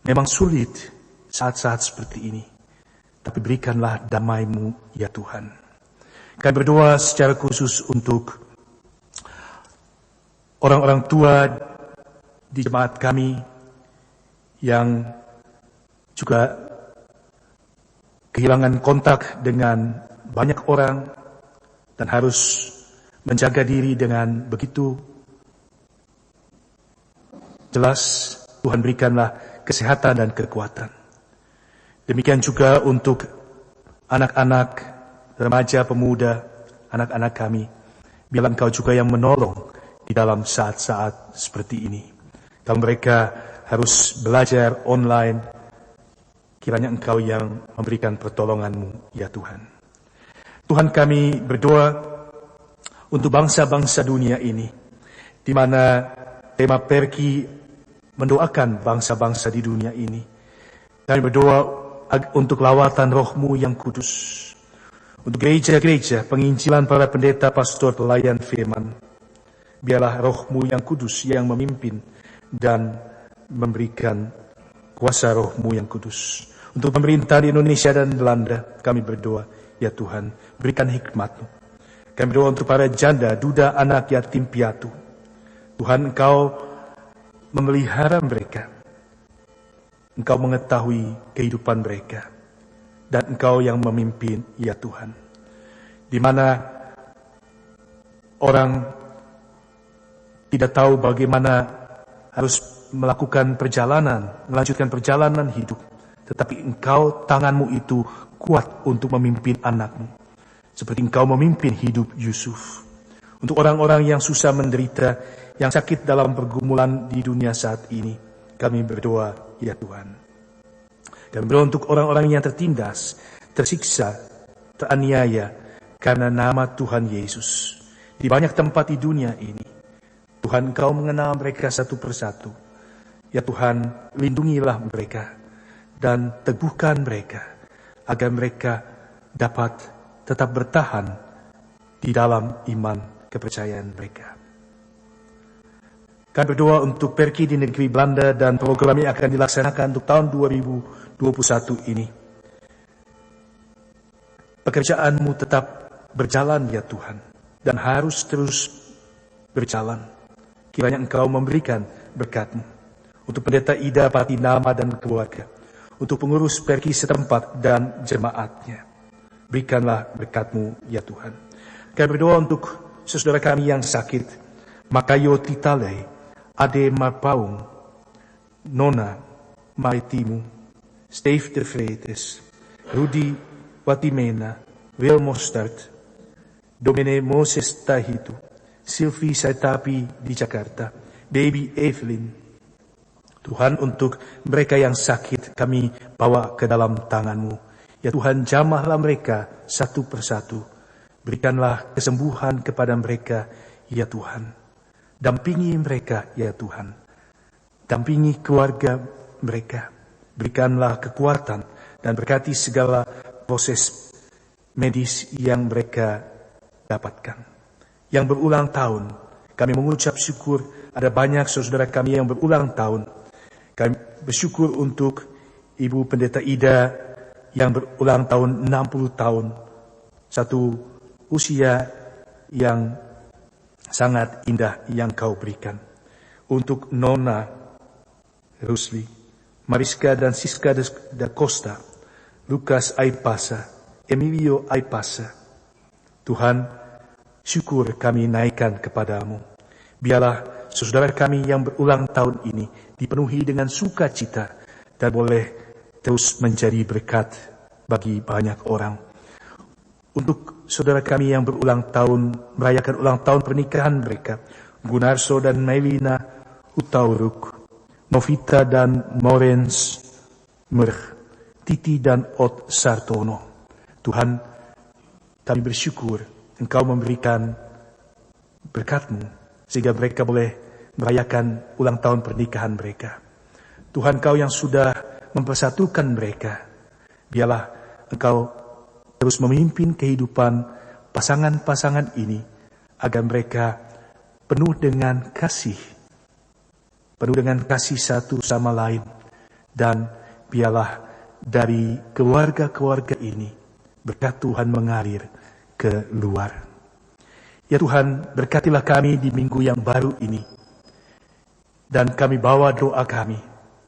memang sulit saat-saat seperti ini, tapi berikanlah damai-Mu ya Tuhan. Kami berdoa secara khusus untuk orang-orang tua di jemaat kami yang juga kehilangan kontak dengan banyak orang dan harus menjaga diri dengan begitu jelas. Tuhan, berikanlah kesehatan dan kekuatan. Demikian juga untuk anak-anak, remaja, pemuda, anak-anak kami. Biarlah Engkau juga yang menolong di dalam saat-saat seperti ini. Kalau mereka harus belajar online, kiranya Engkau yang memberikan pertolongan-Mu ya Tuhan. Tuhan, kami berdoa untuk bangsa-bangsa dunia ini, di mana tema Perki mendoakan bangsa-bangsa di dunia ini. Kami berdoa untuk lawatan Roh-Mu yang kudus, untuk gereja-gereja, penginjilan para pendeta, pastor, pelayan firman. Biarlah Roh-Mu yang kudus yang memimpin dan memberikan kuasa Roh-Mu yang kudus. Untuk pemerintah di Indonesia dan Belanda, kami berdoa, ya Tuhan, berikan hikmat-Mu. Kami berdoa untuk para janda, duda, anak yatim piatu. Tuhan, Engkau memelihara mereka. Engkau mengetahui kehidupan mereka. Dan Engkau yang memimpin, ya Tuhan. Di mana orang tidak tahu bagaimana harus melakukan perjalanan, melanjutkan perjalanan hidup. Tetapi Engkau, tangan-Mu itu kuat untuk memimpin anak-Mu. Seperti Engkau memimpin hidup Yusuf. Untuk orang-orang yang susah menderita, yang sakit dalam pergumulan di dunia saat ini, kami berdoa, ya Tuhan. Kami berdoa untuk orang-orang yang tertindas, tersiksa, teraniaya, karena nama Tuhan Yesus. Di banyak tempat di dunia ini, Tuhan, Engkau mengenal mereka satu persatu. Ya Tuhan, lindungilah mereka dan teguhkan mereka, agar mereka dapat tetap bertahan di dalam iman kepercayaan mereka. Kami berdoa untuk Perki di negeri Belanda dan program yang akan dilaksanakan untuk tahun 2021 ini. Pekerjaan-Mu tetap berjalan ya Tuhan, dan harus terus berjalan. Kiranya Engkau memberikan berkat-Mu untuk pendeta Ida Patinama dan keluarga, untuk pengurus Perki setempat dan jemaatnya. Berikanlah berkat-Mu ya Tuhan. Kami berdoa untuk saudara kami yang sakit, Makayo Titale, Ade Marpaung, Nona Maitimu, Steve de Vretes, Rudi Watimena, Wil Mostert, Domine Moses Tahitu, Sylvie Saitapi di Jakarta, Baby Evelyn. Tuhan, untuk mereka yang sakit kami bawa ke dalam tangan-Mu. Ya Tuhan, jamahlah mereka satu persatu. Berikanlah kesembuhan kepada mereka, ya Tuhan. Dampingi mereka, ya Tuhan. Dampingi keluarga mereka. Berikanlah kekuatan dan berkati segala proses medis yang mereka dapatkan. Yang berulang tahun, kami mengucap syukur ada banyak saudara kami yang berulang tahun. Kami bersyukur untuk Ibu Pendeta Ida yang berulang tahun 60 tahun. Satu usia yang sangat indah yang kau berikan. Untuk Nona Rusli, Mariska dan Siska da Costa, Lukas Aipasa, Emilio Aipasa. Tuhan, syukur kami naikkan kepadamu. Biarlah saudara kami yang berulang tahun ini dipenuhi dengan sukacita dan boleh terus menjadi berkat bagi banyak orang. Untuk saudara kami yang berulang tahun, merayakan ulang tahun pernikahan mereka, Gunarso dan Melina Utauruk, Novita dan Morens Merh, Titi dan Ot Sartono. Tuhan, kami bersyukur Engkau memberikan berkat-Mu sehingga mereka boleh merayakan ulang tahun pernikahan mereka. Tuhan, Engkau yang sudah mempersatukan mereka, biarlah Engkau terus memimpin kehidupan pasangan-pasangan ini agar mereka penuh dengan kasih satu sama lain, dan biarlah dari keluarga-keluarga ini berkat Tuhan mengalir ke luar. Ya Tuhan, berkatilah kami di minggu yang baru ini, dan kami bawa doa kami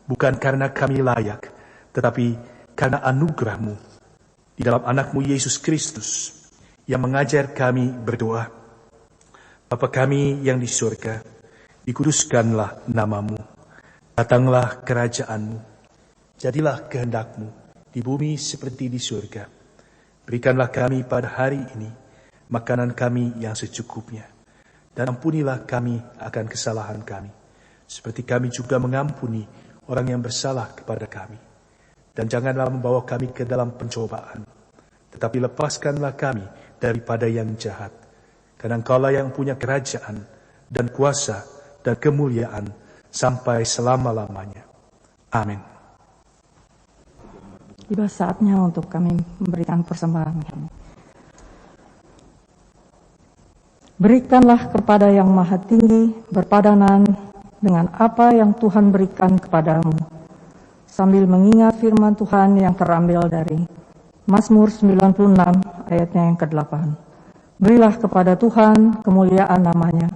bukan karena kami layak, tetapi karena anugerah-Mu di dalam anak-Mu Yesus Kristus yang mengajar kami berdoa. Bapa kami yang di surga, dikuduskanlah nama-Mu, datanglah kerajaan-Mu, jadilah kehendak-Mu di bumi seperti di surga. Berikanlah kami pada hari ini makanan kami yang secukupnya, dan ampunilah kami akan kesalahan kami, seperti kami juga mengampuni orang yang bersalah kepada kami. Dan janganlah membawa kami ke dalam pencobaan, tetapi lepaskanlah kami daripada yang jahat. Karena Engkaulah yang punya kerajaan dan kuasa dan kemuliaan sampai selama-lamanya. Amin. Tiba saatnya untuk kami memberikan persembahan kami. Berikanlah kepada yang maha tinggi berpadanan dengan apa yang Tuhan berikan kepadamu, sambil mengingat firman Tuhan yang terambil dari Mazmur 96 ayatnya yang ke-8. Berilah kepada Tuhan kemuliaan namanya,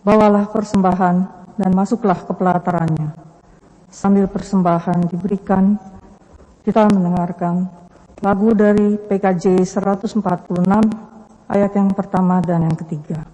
bawalah persembahan dan masuklah ke pelatarannya. Sambil persembahan diberikan, kita mendengarkan lagu dari PKJ 146 ayat yang pertama dan yang ketiga.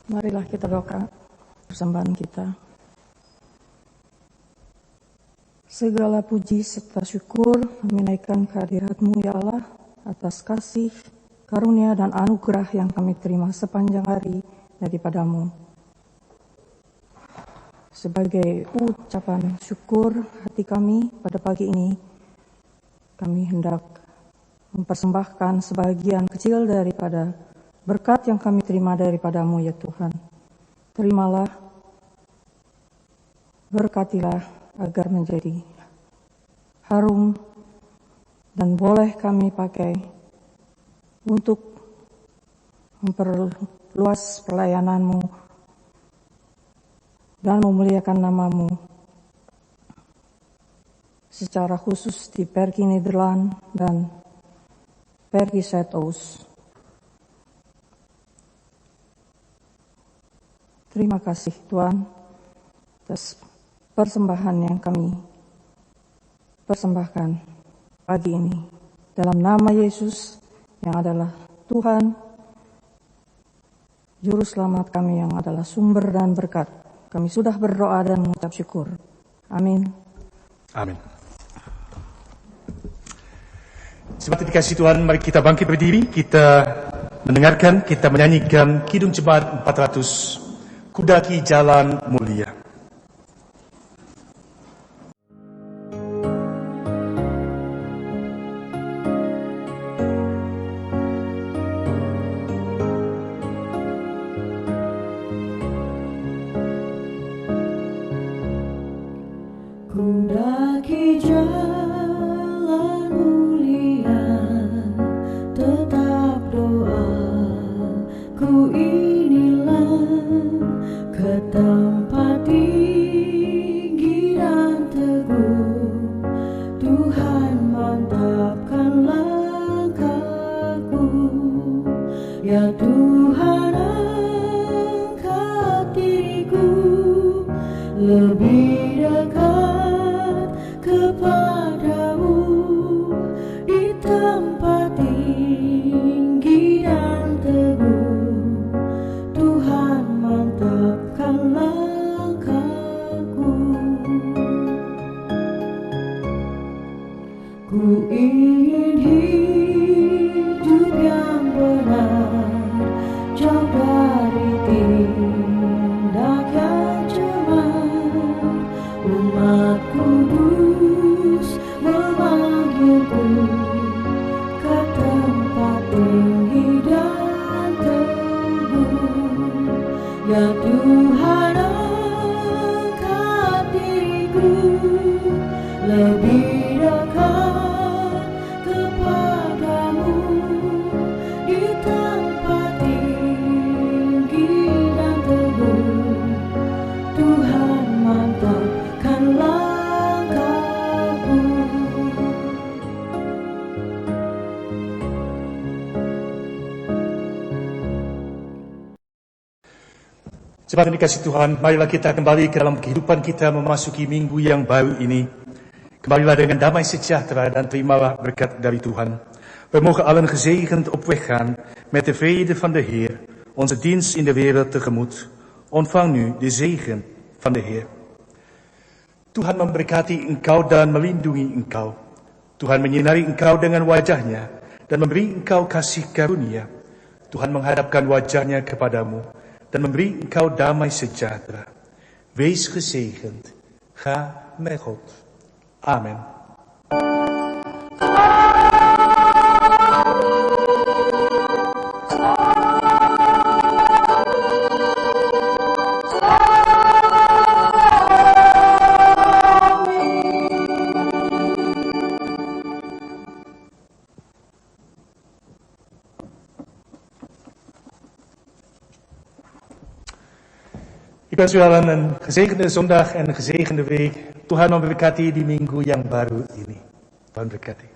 Marilah kita doakan persembahan kita. Segala puji serta syukur kami naikkan kehadirat-Mu ya Allah, atas kasih, karunia dan anugerah yang kami terima sepanjang hari daripada-Mu. Sebagai ucapan syukur hati kami pada pagi ini, kami hendak mempersembahkan sebagian kecil daripada berkat yang kami terima daripada-Mu ya Tuhan. Terimalah, berkatilah agar menjadi harum dan boleh kami pakai untuk memperluas pelayanan-Mu dan memuliakan nama-Mu secara khusus di Perki Nederland dan Perki Zuidoost. Terima kasih Tuhan atas persembahan yang kami persembahkan pagi ini. Dalam nama Yesus yang adalah Tuhan, Juru Selamat kami yang adalah sumber dan berkat. Kami sudah berdoa dan mengucap syukur. Amin. Amin. Sebab dikasih Tuhan, mari kita bangkit berdiri, kita mendengarkan, kita menyanyikan Kidung Jemaat 400, Kudaki Jalan Mulia. Kudaki jalan mulia, tetap doa ku inilah ke tempat tinggi dan teguh. Tuhan mantapkan langkahku, ya Tuhan angkat diriku lebih dekat kepadamu di tempat tinggi dan teguh. Tuhan mantapkan langkahku. Ku ingin hidup yang benar, jauh dari tindak yang cemar. Umat kudus memanggilku ke tempat tinggi dan teguh. Ya Tuhan angkat diriku lebih dekat kepadamu di tempat tinggi dan teguh. Tuhan mantapkan langkahku. Jemaat yang dikasih Tuhan, marilah kita kembali ke dalam kehidupan kita memasuki minggu yang baru ini. Kembalilah dengan damai sejahtera dan terimalah berkat dari Tuhan. We mogen allen gezegend op weg gaan met de vrede van de Heer, onze dienst in de wereld tegemoet. Ontvang nu de zegen van de Heer. Tuhan memberkati engkau dan melindungi engkau. Tuhan menyinari engkau dengan wajahnya dan memberi engkau kasih karunia. Tuhan menghadapkan wajahnya kepadamu dan memberi engkau damai sejahtera. Wees gezegend. Ga met God. Amen. Ik wens u allen een gezegende zondag en een gezegende week. Tuhan memberkati di minggu yang baru ini. Tuhan berkati.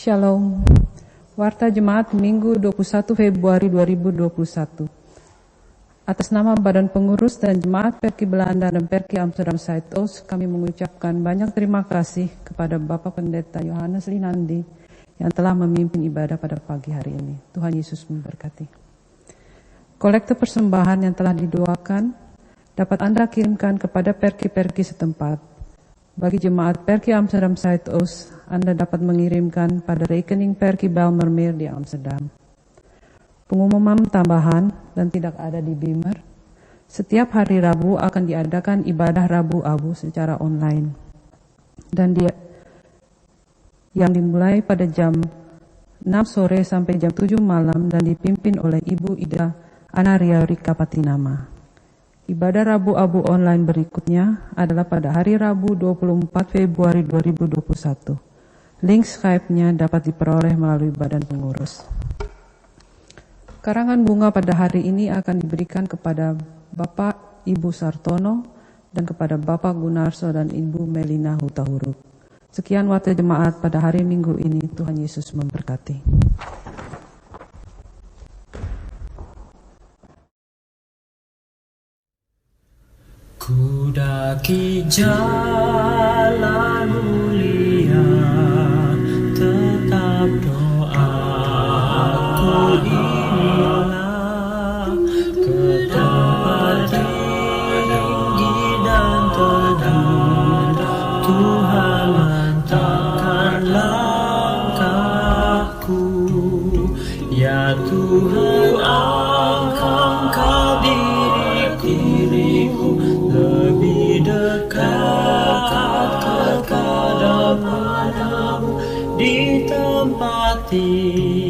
Shalom. Warta Jemaat Minggu 21 Februari 2021. Atas nama Badan Pengurus dan Jemaat Perki Belanda dan Perki Amsterdam Zuidoost, kami mengucapkan banyak terima kasih kepada Bapak Pendeta Yohanes Linandi yang telah memimpin ibadah pada pagi hari ini. Tuhan Yesus memberkati. Kolekte persembahan yang telah didoakan dapat Anda kirimkan kepada perki-perki setempat. Bagi jemaat Perki Amsterdam Zuidoost, Anda dapat mengirimkan pada rekening Perki Bijlmermeer di Amsterdam. Pengumuman tambahan dan tidak ada di Beamer. Setiap hari Rabu akan diadakan ibadah Rabu Abu secara online. dan yang dimulai pada jam 6 sore sampai jam 7 malam dan dipimpin oleh Ibu Ida Anaria Rika Patinama. Ibadah Rabu Abu online berikutnya adalah pada hari Rabu 24 Februari 2021. Link Skype-nya dapat diperoleh melalui badan pengurus. Karangan bunga pada hari ini akan diberikan kepada Bapak Ibu Sartono dan kepada Bapak Gunarso dan Ibu Melina Hutahuruk. Sekian warta jemaat pada hari Minggu ini. Tuhan Yesus memberkati. Ku daki jalan mulia, tetap doaku inilah, ke tempat tinggi dan teduh, Tuhan mantapkan langkahku. Ya Tuhan, angkat diriku lebih dekat kepadamu di tempat ini.